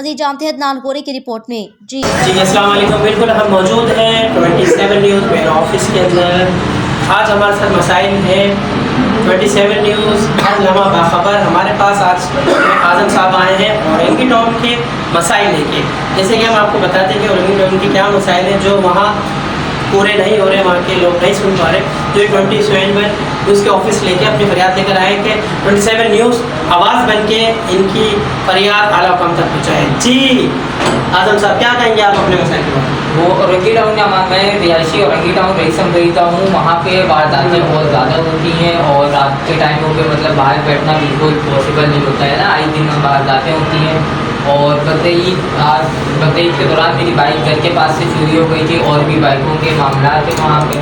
मज़ीद जानते हैं अदनान गोरी की रिपोर्ट में। जी अस्सलाम वालेकुम। बिल्कुल हम मौजूद हैं 27 न्यूज़ मेरे ऑफिस के अंदर। आज हमारे साथ मसाइल है 27 न्यूज़ हर लम्हा बाखबर। हमारे पास आज आज़म साहब आए हैं औरंगी टाउन के मसाइल लेके। जैसे कि हम आपको बताते हैं कि औरंगी टाउन के क्या मसाइल हैं जो वहाँ पूरे नहीं हो रहे, वहाँ के लोग नहीं सुन पा रहे। तो ये 27 में न्यूज़ के ऑफिस लेके अपनी फरियाद लेकर आए कि 27 न्यूज़ आवाज़ बन के इनकी फरियाद आला हुक्म तक पहुँचाए। जी आज़म साहब क्या कहेंगे आप अपने मसाइल के बारे में? वो औरंगी टाउन मैं रिहायशी औरंगी टाउन रईसम रहता हूँ। वहाँ पे वारदातें बहुत ज़्यादा होती हैं और रात के टाइमों पे मतलब बाहर बैठना बिल्कुल पॉसिबल नहीं होता है ना। आए दिन वारदातें होती हैं। और बकरीद के दौरान मेरी बाइक घर के पास से चोरी हो गई थी और भी बाइकों के मामला थे वहाँ पे।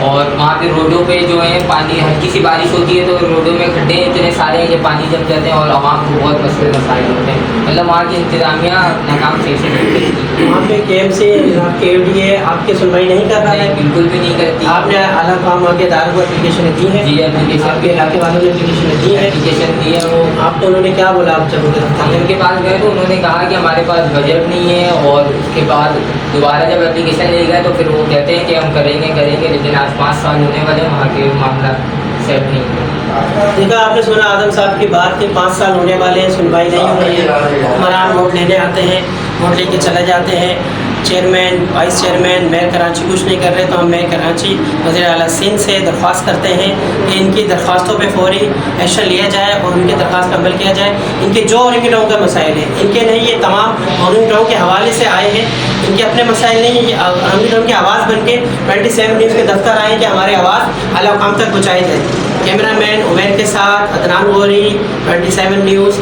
और वहाँ पे रोडों पे जो है पानी, हल्की सी बारिश होती है तो रोडों में खड्डे इतने सारे ये पानी जम जाते हैं और आवाम को बहुत मसले मसाइल होते हैं। मतलब वहाँ की इंतज़ामिया नाकाम से वहाँ पे KMC KFDA आपकी सुनवाई नहीं कर रहा है? बिल्कुल भी नहीं करती। आपने आला काम के इदारों को एप्लीकेशन दी है? जी एप्लीकेशन आपके इलाके वालों ने एप्लीकेशन दी है? एप्लीकेशन दी है। वो आप तो उन्होंने क्या बोला आप जब हम उनके पास गए तो उन्होंने कहा कि हमारे पास बजट नहीं है। और उसके बाद दोबारा जब एप्लीकेशन ले गए तो फिर वो कहते हैं कि हम करेंगे लेकिन आज 5 साल होने वाले वहाँ के मामला सेट नहीं हुआ। देखा आपने सुना आदम साहब की बात कि 5 साल होने वाले हैं, सुनवाई नहीं हो रही है। हुक्मरान वोट लेने आते हैं, वोट लेके चले जाते हैं। Chairman, vice chairman, mayor Karachi कुछ नहीं कर रहे। तो हम मेयर कराची वज़ीर आला सिंध से दरख्वास्त करते हैं कि इनकी दरख्वास्तों पे फौरी एक्शन लिया जाए और उनकी दरख्वास्त पर अमल किया जाए। इनके जो औरंगी टाउन का मसाइल है, इनके नहीं, ये तमाम औरंगी टाउन के हवाले से आए हैं। इनके अपने मसाइल नहीं है। ये औरंगी टाउन की आवाज़ बन के 27 न्यूज़ के दफ्तर आए कि हमारी आवाज़ आला हुकाम तक पहुँचाई जाए। कैमरा मैन उमैर के साथ अदनान गोरी, 27 न्यूज़।